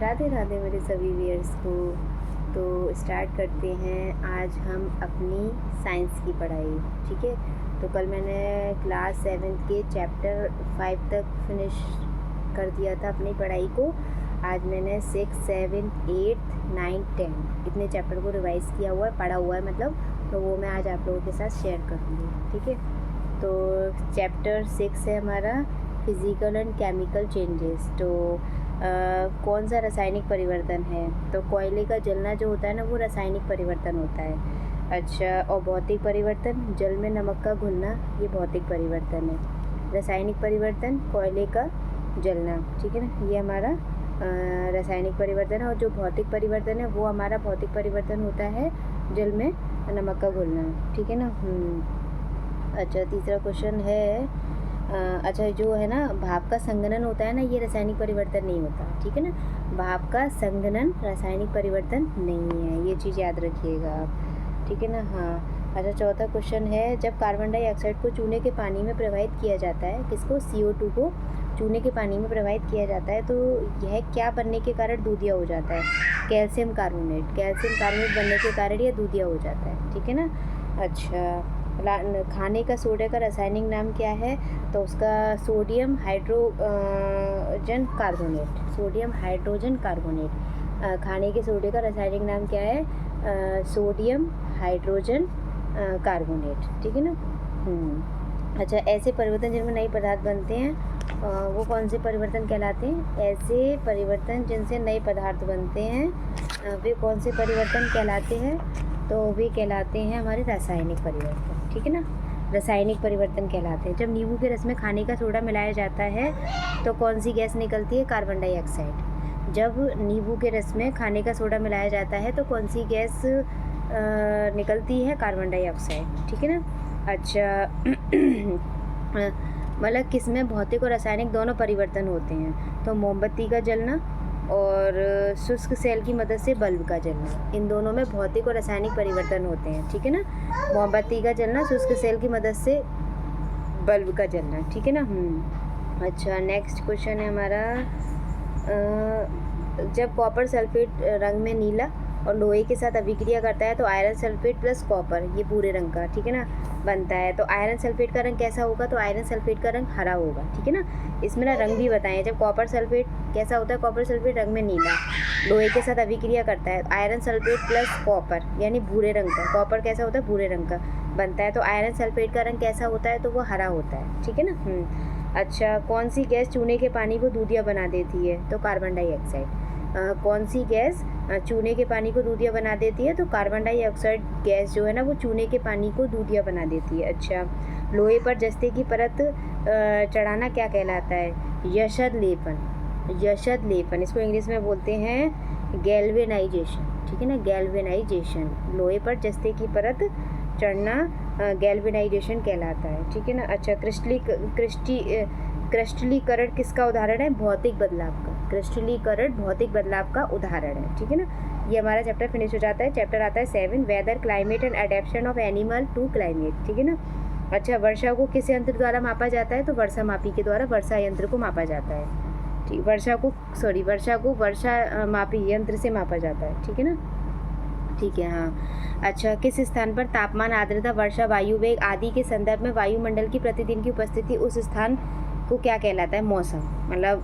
राधे राधे मेरे सभी व्यूअर्स को। तो स्टार्ट करते हैं आज हम अपनी साइंस की पढ़ाई। ठीक है, तो कल मैंने क्लास 7 के चैप्टर 5 तक फिनिश कर दिया था अपनी पढ़ाई को। आज मैंने 6, 7, 8, 9, 10 इतने चैप्टर को रिवाइज़ किया हुआ है, पढ़ा हुआ है मतलब, तो वो मैं आज आप लोगों के साथ शेयर करूँगी। ठीक है, तो चैप्टर 6 है हमारा फिज़िकल एंड केमिकल चेंजेस। तो कौन सा रासायनिक परिवर्तन है? तो कोयले का जलना जो होता है ना, वो रासायनिक परिवर्तन होता है। अच्छा, और भौतिक परिवर्तन, जल में नमक का घुलना, ये भौतिक परिवर्तन है। रासायनिक परिवर्तन, कोयले का जलना, ठीक है ना, ये हमारा रासायनिक परिवर्तन है। और जो भौतिक परिवर्तन है वो हमारा भौतिक परिवर्तन होता है जल में नमक का घुलना, ठीक है ना। अच्छा, तीसरा क्वेश्चन है अच्छा, जो है ना भाप का संघनन होता है ना, ये रासायनिक परिवर्तन नहीं होता, ठीक है ना। भाप का संघनन रासायनिक परिवर्तन नहीं है, ये चीज़ याद रखिएगा आप, ठीक है ना। हाँ, अच्छा, चौथा क्वेश्चन है, जब कार्बन डाइऑक्साइड को चूने के पानी में प्रवाहित किया जाता है, किसको? CO2 को चूने के पानी में प्रवाहित किया जाता है, तो यह क्या बनने के कारण दूधिया हो जाता है? Calcium carbonate. कैल्शियम कार्बोनेट बनने के कारण यह दूधिया हो जाता है, ठीक है ना। अच्छा, खाने का सोडा का रासायनिक नाम क्या है? तो उसका sodium hydrogen carbonate. Sodium hydrogen carbonate. खाने के सोडे का रासायनिक नाम क्या है? सोडियम हाइड्रोजन कार्बोनेट, ठीक है ना। अच्छा, ऐसे परिवर्तन जिनमें नए पदार्थ बनते हैं वो कौन से परिवर्तन कहलाते हैं? ऐसे परिवर्तन जिनसे नए पदार्थ बनते हैं वे कौन से परिवर्तन कहलाते हैं? तो वे कहलाते हैं हमारे रासायनिक परिवर्तन, ठीक है ना। रासायनिक परिवर्तन कहलाते हैं। जब नींबू के रस में खाने का सोडा मिलाया जाता है तो कौन सी गैस निकलती है? Carbon dioxide. जब नींबू के रस में खाने का सोडा मिलाया जाता है तो कौन सी गैस निकलती है? कार्बन डाइऑक्साइड, ठीक है ना। अच्छा, मतलब किस में भौतिक और रासायनिक दोनों परिवर्तन होते हैं? तो मोमबत्ती का जलना और शुष्क सेल की मदद से बल्ब का जलना, इन दोनों में भौतिक और रासायनिक परिवर्तन होते हैं, ठीक है ना। मोमबत्ती का जलना, शुष्क सेल की मदद से बल्ब का जलना, ठीक है ना। अच्छा, नेक्स्ट क्वेश्चन है हमारा, जब कॉपर सल्फेट रंग में नीला और लोहे के साथ अभिक्रिया करता है तो आयरन सल्फेट प्लस कॉपर, ये भूरे रंग का, ठीक है ना, बनता है। तो आयरन सल्फेट का रंग कैसा होगा? तो आयरन सल्फेट का रंग हरा होगा, ठीक है ना। इसमें ना रंग भी बताएं। जब कॉपर सल्फेट कैसा होता है? कॉपर सल्फेट रंग में नीला, लोहे के साथ अभिक्रिया करता है, आयरन सल्फेट प्लस कॉपर यानी भूरे रंग का। कॉपर कैसा होता है? भूरे रंग का बनता है। तो आयरन सल्फेट का रंग कैसा होता है? तो वो हरा होता है, ठीक है ना। अच्छा, कौन सी गैस चूने के पानी को दूधिया बना देती है? तो कार्बन डाइऑक्साइड। कौन सी गैस चूने के पानी को दूधिया बना देती है? तो कार्बन डाइऑक्साइड गैस जो है ना, वो चूने के पानी को दूधिया बना देती है। अच्छा, लोहे पर जस्ते की परत चढ़ाना क्या कहलाता है? यशद लेपन। यशद लेपन, इसको इंग्लिश में बोलते हैं गैल्वेनाइजेशन, ठीक है ना, गैल्वेनाइजेशन। लोहे पर जस्ते की परत चढ़ना गैल्वेनाइजेशन कहलाता है, ठीक है ना। अच्छा, क्रिस्टलीकरण किसका उदाहरण है? भौतिक बदलाव का। क्रिस्टलीकरण भौतिक बदलाव का उदाहरण है, ठीक है ना। ये हमारा चैप्टर फिनिश हो जाता है। चैप्टर आता है 7, weather, climate and adaptation of animal to climate, ठीक है ना। अच्छा, वर्षा को किस यंत्र द्वारा मापा जाता है? तो वर्षा मापी के द्वारा वर्षा यंत्र को मापा जाता है, ठीक। वर्षा को वर्षा मापी यंत्र से मापा जाता है, ठीक है ना, ठीक है। हाँ, अच्छा, किस स्थान पर तापमान, आर्द्रता, वर्षा, वायु वेग आदि के संदर्भ में वायुमंडल की प्रतिदिन की उपस्थिति उस स्थान को क्या कहलाता है? मौसम। मतलब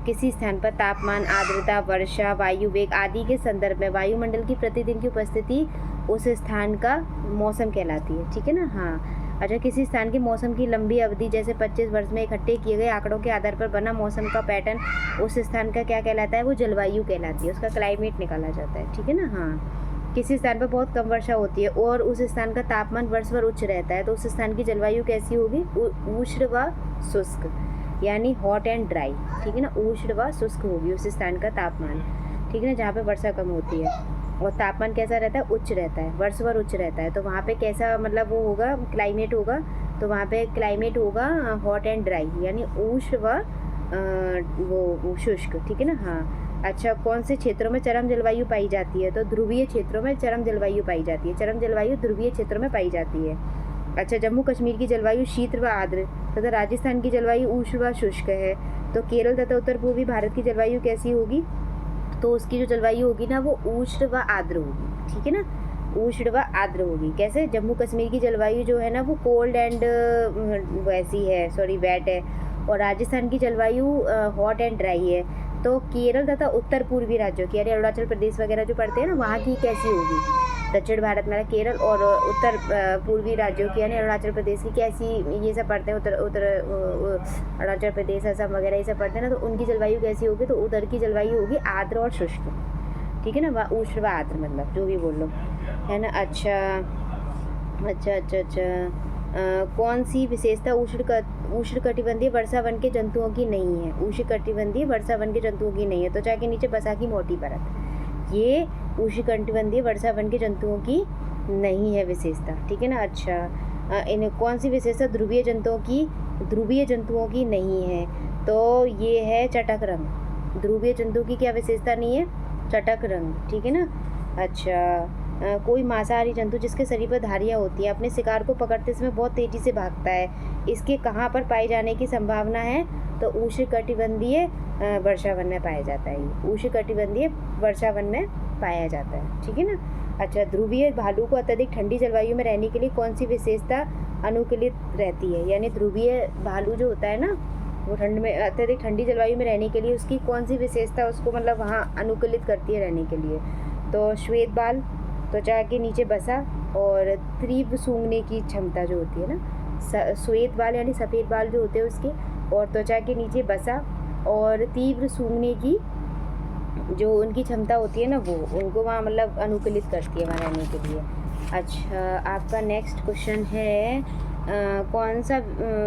किसी स्थान पर तापमान, आर्द्रता, वर्षा, वायु वेग आदि के संदर्भ में वायुमंडल की प्रतिदिन की उपस्थिति उस स्थान का मौसम कहलाती है, ठीक है ना। हाँ, अच्छा, किसी स्थान के मौसम की लंबी अवधि जैसे 25 वर्ष में इकट्ठे किए गए आंकड़ों के आधार पर बना मौसम का पैटर्न उस स्थान का क्या कहलाता है? वो जलवायु कहलाती है, उसका क्लाइमेट निकाला जाता है, ठीक है ना। हाँ, किसी स्थान पर बहुत कम वर्षा होती है और उस स्थान का तापमान वर्ष भर उच्च रहता है तो उस स्थान की जलवायु कैसी होगी? उष्ण व शुष्क, यानी हॉट एंड ड्राई, ठीक है ना। उष्ण व शुष्क होगी उस स्थान का तापमान, ठीक है ना, जहाँ पे वर्षा कम होती है। और तापमान कैसा रहता है? उच्च रहता है, वर्ष भर उच्च रहता है। तो वहाँ पे कैसा मतलब वो होगा, क्लाइमेट होगा? तो वहाँ पे क्लाइमेट होगा हॉट एंड ड्राई, यानी उष्ण व वो शुष्क, ठीक है ना। हाँ, अच्छा, कौन से क्षेत्रों में चरम जलवायु पाई जाती है? तो ध्रुवीय क्षेत्रों में चरम जलवायु पाई जाती है। चरम जलवायु ध्रुवीय क्षेत्रों में पाई जाती है। अच्छा, जम्मू कश्मीर की जलवायु शीत व आर्द्र तथा राजस्थान की जलवायु उष्ण व शुष्क है। तो केरल तथा उत्तर पूर्वी भारत की जलवायु कैसी होगी? तो उसकी जो जलवायु होगी ना वो उष्ण व आर्द्र होगी, ठीक है ना, उष्ण व आर्द्र होगी। कैसे? जम्मू कश्मीर की जलवायु जो है ना वो कोल्ड एंड वैसी है, सॉरी वेट है, और राजस्थान की जलवायु हॉट एंड ड्राई है। तो केरल तथा उत्तर पूर्वी राज्यों की यानी अरुणाचल प्रदेश वगैरह जो पड़ते हैं ना वहाँ की कैसी होगी? दक्षिण भारत में केरल और उत्तर पूर्वी राज्यों की यानी अरुणाचल प्रदेश की कैसी, ये सब पढ़ते हैं, उत्तर अरुणाचल प्रदेश असम वगैरह ये सब पढ़ते हैं ना, तो उनकी जलवायु कैसी होगी? तो उधर की जलवायु होगी आर्द्र और शुष्क, ठीक है ना, उष्ण व आर्द्र, मतलब जो भी बोल लो, है ना। अच्छा, कौन सी विशेषता उष्णकटिबंधीय वर्षा वन के जंतुओं की नहीं है? उष्णकटिबंधीय वर्षा वन के जंतुओं की नहीं है, त्वचा के नीचे बसा की मोटी परत, ये उष्णकटिबंधीय वर्षा वन के जंतुओं की नहीं है विशेषता, ठीक है ना। अच्छा, इन कौन सी विशेषता ध्रुवीय जंतुओं की नहीं है? तो ये है चटक रंग। ध्रुवीय जंतु की क्या विशेषता नहीं है? चटक रंग, ठीक है ना। अच्छा, कोई मांसाहारी जंतु जिसके शरीर पर धारियाँ होती हैं अपने शिकार को पकड़ते समय बहुत तेजी से भागता है, इसके कहाँ पर पाए जाने की संभावना है? तो उष्णकटिबंधीय वर्षा वन में पाया जाता है, उष्णकटिबंधीय वर्षा वन में पाया जाता है, ठीक है ना। अच्छा, ध्रुवीय भालू को अत्यधिक ठंडी जलवायु में रहने के लिए कौन सी विशेषता अनुकूलित रहती है? यानी ध्रुवीय भालू जो होता है ना वो ठंड में अत्यधिक ठंडी जलवायु में रहने के लिए उसकी कौन सी विशेषता उसको मतलब वहाँ अनुकूलित करती है रहने के लिए? तो श्वेत बाल, त्वचा के नीचे बसा, और तीव्र सूंघने की क्षमता जो होती है ना, श्वेत बाल यानी सफ़ेद बाल जो होते हैं उसके, और त्वचा के नीचे बसा और तीव्र सूंघने की जो उनकी क्षमता होती है ना वो उनको वहाँ मतलब अनुकूलित करती है वहाँ रहने के लिए। अच्छा, आपका नेक्स्ट क्वेश्चन है कौन सा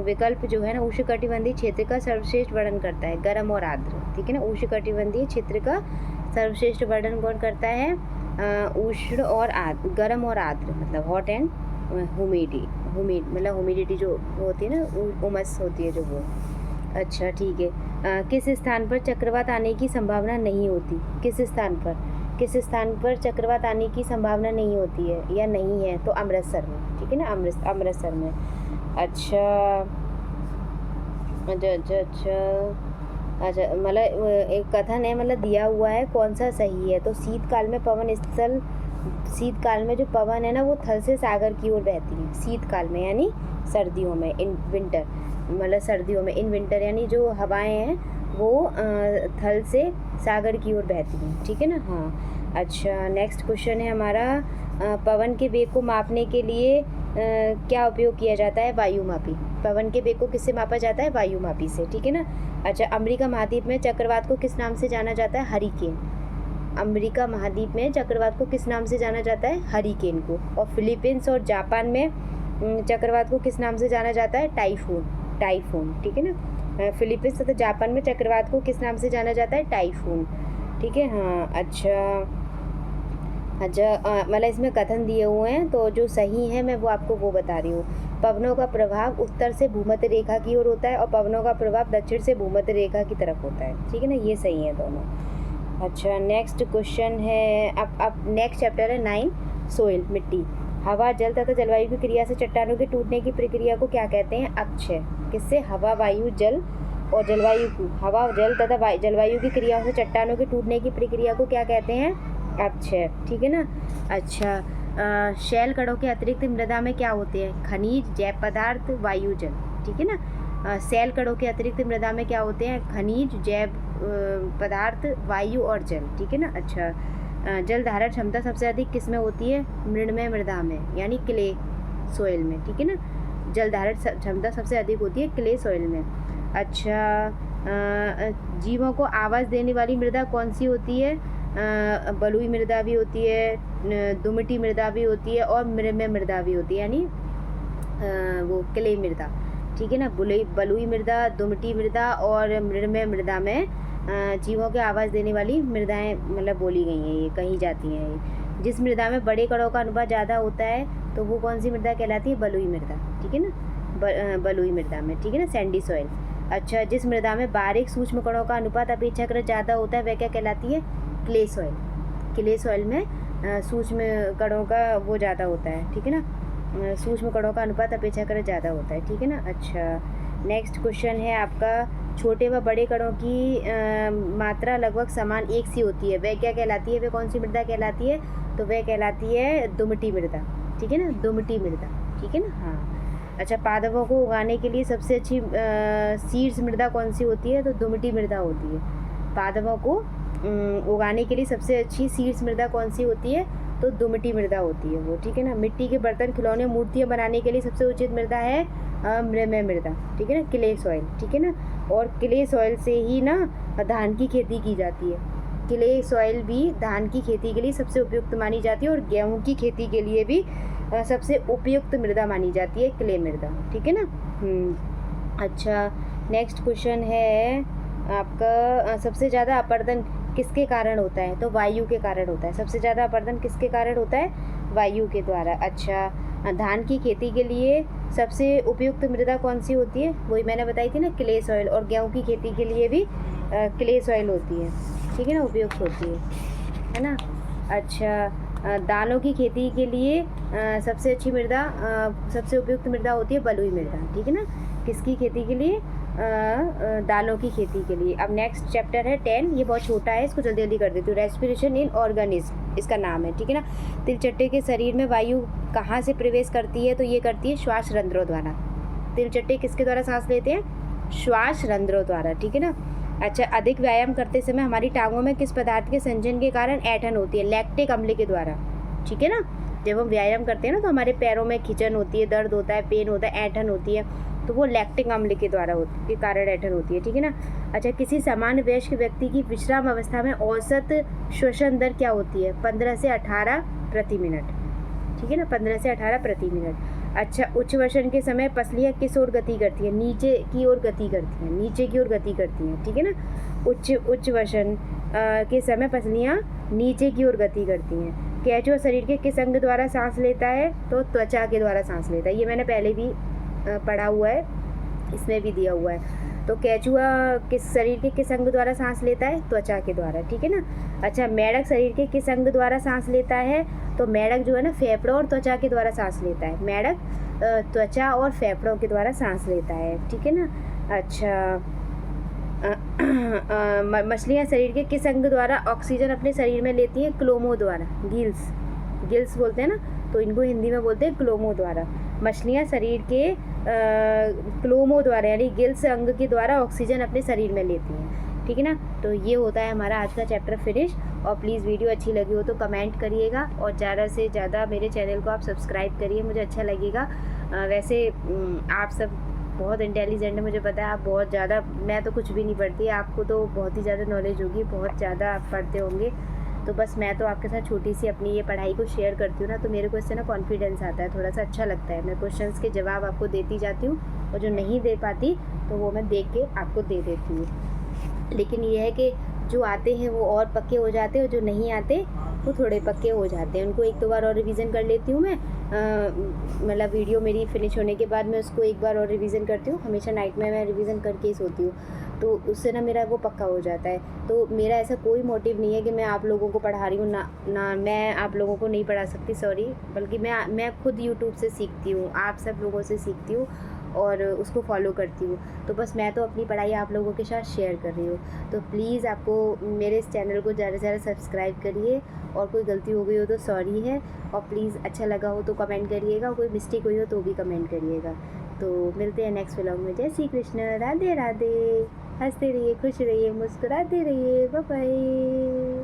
विकल्प जो है ना उष्णकटिबंधीय क्षेत्र का सर्वश्रेष्ठ वर्णन करता है? गर्म और आर्द्र, ठीक है ना। उष्णकटिबंधीय क्षेत्र का सर्वश्रेष्ठ वर्णन कौन करता है? उष्ण और आर्द्र, गर्म और आर्द्र, मतलब हॉट एंड हुमिड, मतलब ह्यूमिडिटी जो होती है ना, उमस होती है जो वो। अच्छा, ठीक है। किस स्थान पर चक्रवात आने की संभावना नहीं होती? किस स्थान पर चक्रवात आने की संभावना नहीं होती है या नहीं है? तो अमृतसर में, ठीक है ना, अमृतसर में। अच्छा, मतलब एक कथन है, मतलब दिया हुआ है, कौन सा सही है? तो शीतकाल में जो पवन है ना वो थल से सागर की ओर बहती है, शीतकाल में यानी सर्दियों में, इन विंटर, मतलब सर्दियों में, इन विंटर यानी जो हवाएं हैं वो थल से सागर की ओर बहती हैं, ठीक है ना। हाँ, अच्छा, नेक्स्ट क्वेश्चन है हमारा पवन के वेग को मापने के लिए क्या उपयोग किया जाता है? वायुमापी। पवन के वेग को किससे मापा जाता है? वायुमापी से, ठीक है ना। अच्छा, अमेरिका महाद्वीप में चक्रवात को किस नाम से जाना जाता है? हरिकेन। अमेरिका महाद्वीप में चक्रवात को किस नाम से जाना जाता है? हरिकेन को। और फिलीपींस और जापान में चक्रवात को किस नाम से जाना जाता है? टाइफून, ठीक है ना। फिलीपींस तथा जापान में चक्रवात को किस नाम से जाना जाता है? टाइफून, ठीक है। हाँ, अच्छा, मतलब इसमें कथन दिए हुए हैं तो जो सही है मैं वो आपको वो बता रही हूँ। पवनों का प्रभाव उत्तर से भूमध्य रेखा की ओर होता है और पवनों का प्रभाव दक्षिण से भूमध्य रेखा की तरफ होता है, ठीक है ना, ये सही है दोनों। अच्छा, नेक्स्ट क्वेश्चन है, अब नेक्स्ट चैप्टर है 9, सोइल, मिट्टी। हवा, जल तथा जलवायु की क्रिया से चट्टानों के टूटने की प्रक्रिया को क्या कहते हैं? अक्षय। किससे? हवा, वायु, जल और जलवायु को, हवा, जल तथा जलवायु की क्रिया से चट्टानों के टूटने की प्रक्रिया को क्या कहते हैं? अक्षय, ठीक है ना। अच्छा, शैल कणों के अतिरिक्त मृदा में क्या होते हैं? खनिज, जैव पदार्थ, वायु, जल, ठीक है ना। शैल कणों के अतिरिक्त मृदा में क्या होते हैं? खनिज, जैव पदार्थ, वायु और जल, ठीक है ना। अच्छा, जल धारण क्षमता सबसे अधिक किस में होती है? मृणमय मृदा में यानी क्ले सोइल में, ठीक है ना। जल धारण क्षमता सबसे अधिक होती है क्ले सोइल में। अच्छा, जीवों को आवास देने वाली मृदा कौन सी होती है? बलुई मृदा भी होती है, दुमटी मृदा भी होती है और मृणमय मृदा भी होती है, यानी वो क्ले मृदा, ठीक है ना। बलुई मृदा, दुमटी मृदा और मृणमय मृदा में जीवों के आवास देने वाली मृदाएं मतलब बोली गई हैं, ये कही जाती हैं। ये जिस मृदा में बड़े कणों का अनुपात ज़्यादा होता है तो वो कौन सी मृदा कहलाती है? बलुई मृदा, ठीक है ना, बलुई मृदा में, ठीक है ना, सैंडी सॉइल। अच्छा, जिस मृदा में बारीक सूक्ष्म कणों का अनुपात अपेक्षाकृत ज़्यादा होता है वह क्या कहलाती है? Clay soil. क्ले सॉइल में सूक्ष्म कणों का वो ज़्यादा होता है, ठीक है ना, सूक्ष्म कणों का अनुपात अपेक्षाकृत ज़्यादा होता है, ठीक है ना। अच्छा, नेक्स्ट क्वेश्चन है आपका छोटे व बड़े कणों की मात्रा लगभग समान एक सी होती है, वह क्या कहलाती है, वह कौन सी मृदा कहलाती है, तो वह कहलाती है दुमटी मृदा, ठीक है ना, दुमटी मृदा, ठीक है ना। हाँ, अच्छा, पादपों को उगाने के लिए सबसे अच्छी सीड्स मृदा कौन सी होती है, तो दुमटी मृदा होती है। पादपों को उगाने के लिए सबसे अच्छी सीड्स मृदा कौन सी होती है, तो दुमटी मृदा होती है वो, ठीक है ना। मिट्टी के बर्तन, खिलौने, मूर्तियाँ बनाने के लिए सबसे उचित मृदा है मृमय मृदा, ठीक है ना, क्ले सॉइल, ठीक है ना। और क्ले सॉइल से ही ना धान की खेती की जाती है। क्ले सॉइल भी धान की खेती के लिए सबसे उपयुक्त मानी जाती है और गेहूं की खेती के लिए भी सबसे उपयुक्त मृदा मानी जाती है क्ले मृदा, ठीक है ना। अच्छा, नेक्स्ट क्वेश्चन है आपका, सबसे ज़्यादा अपर्दन किसके कारण होता है, तो वायु के कारण होता है। सबसे ज़्यादा अपर्दन किसके कारण होता है, वायु के द्वारा। अच्छा, धान की खेती के लिए सबसे उपयुक्त मृदा कौन सी होती है, वही मैंने बताई थी ना, क्ले सॉइल। और गेहूं की खेती के लिए भी क्ले सॉइल होती है, ठीक है ना, उपयुक्त होती है ना। अच्छा, दालों की खेती के लिए सबसे अच्छी मृदा, सबसे उपयुक्त मृदा होती है बलुई मृदा, ठीक है ना। किसकी खेती के लिए, दालों की खेती के लिए। अब नेक्स्ट चैप्टर है 10, ये बहुत छोटा है, इसको जल्दी जल्दी कर देती हूँ। रेस्पिरेशन इन ऑर्गेनिज्म इसका नाम है, ठीक है ना। तिलचट्टे के शरीर में वायु कहाँ से प्रवेश करती है, तो ये करती है श्वास रंध्रों द्वारा। तिलचट्टे किसके द्वारा सांस लेते हैं, श्वास रंध्रों द्वारा, ठीक है ना। अच्छा, अधिक व्यायाम करते समय हमारी टांगों में किस पदार्थ के संचयन के कारण ऐंठन होती है, लैक्टिक अम्ल के द्वारा, ठीक है ना। जब हम व्यायाम करते हैं ना तो हमारे पैरों में खिंचन होती है, दर्द होता है, पेन होता है, ऐंठन होती है, तो वो लैक्टिक अम्ल के द्वारा के कारण ऐंठन होती है, ठीक है ना। अच्छा, किसी सामान्य वयस्क व्यक्ति की विश्राम अवस्था में औसत श्वसन दर क्या होती है, 15 से 18 प्रति मिनट, ठीक है ना, 15 से 18 प्रति मिनट। अच्छा, उच्च वसन के समय पसलियाँ किस ओर गति करती है, नीचे की ओर गति करती हैं, नीचे की ओर गति करती हैं, ठीक है ना। उच्च वसन के समय पसलियाँ नीचे की ओर गति करती हैं। केंचुआ शरीर के किस अंग द्वारा सांस लेता है, तो त्वचा के द्वारा सांस लेता है। ये मैंने पहले भी पढ़ा हुआ है, इसमें भी दिया हुआ है। तो केंचुआ किस शरीर के किस अंग द्वारा सांस लेता है, त्वचा के द्वारा, ठीक है ना। अच्छा, मेढक शरीर के किस अंग द्वारा सांस लेता है, तो मेढक जो है ना फेफड़ों और त्वचा के द्वारा सांस लेता है। मेढक त्वचा और फेफड़ों के द्वारा सांस लेता है, ठीक है ना। अच्छा, मछलियाँ शरीर के किस अंग द्वारा ऑक्सीजन अपने शरीर में लेती हैं, क्लोमो द्वारा, गिल्स बोलते हैं ना, तो इनको हिंदी में बोलते हैं क्लोमो द्वारा। मछलियाँ शरीर के क्लोमो द्वारा यानी गिल्स अंग के द्वारा ऑक्सीजन अपने शरीर में लेती हैं, ठीक है ना। तो ये होता है हमारा आज का चैप्टर फिनिश। और प्लीज़ वीडियो अच्छी लगी हो तो कमेंट करिएगा और ज़्यादा से ज़्यादा मेरे चैनल को आप सब्सक्राइब करिए, मुझे अच्छा लगेगा। वैसे आप सब बहुत इंटेलिजेंट है, मुझे पता है आप बहुत ज़्यादा, मैं तो कुछ भी नहीं पढ़ती, आपको तो बहुत ही ज़्यादा नॉलेज होगी, बहुत ज़्यादा आप पढ़ते होंगे। तो बस मैं तो आपके साथ छोटी सी अपनी ये पढ़ाई को शेयर करती हूँ ना, तो मेरे को इससे ना कॉन्फिडेंस आता है, थोड़ा सा अच्छा लगता है। मैं क्वेश्चंस के जवाब आपको देती जाती हूँ और जो नहीं दे पाती तो वो मैं देख के आपको दे देती हूँ। लेकिन ये है कि जो आते हैं वो और पक्के हो जाते हैं और जो नहीं आते वो थोड़े पक्के हो जाते हैं। उनको एक दो बार और रिवीजन कर लेती हूँ मैं, मतलब वीडियो मेरी फिनिश होने के बाद मैं उसको एक बार और रिवीजन करती हूँ। हमेशा नाइट में मैं रिवीजन करके ही सोती हूँ, तो उससे ना मेरा वो पक्का हो जाता है। तो मेरा ऐसा कोई मोटिव नहीं है कि मैं आप लोगों को पढ़ा रही हूँ, ना मैं आप लोगों को नहीं पढ़ा सकती, सॉरी, बल्कि मैं खुद यूट्यूब से सीखती हूँ, आप सब लोगों से सीखती हूँ और उसको फॉलो करती हूँ। तो बस मैं तो अपनी पढ़ाई आप लोगों के साथ शेयर कर रही हूँ। तो प्लीज़ आपको मेरे इस चैनल को ज़्यादा से ज़्यादा सब्सक्राइब करिए, और कोई गलती हो गई हो तो सॉरी है, और प्लीज़ अच्छा लगा हो तो कमेंट करिएगा, कोई मिस्टेक हुई हो तो भी कमेंट करिएगा। तो मिलते हैं नेक्स्ट व्लॉग में। जय श्री कृष्ण, राधे राधे, हंसते रहिए, खुश रहिए, मुस्कुराते रहिए, बाय बाय।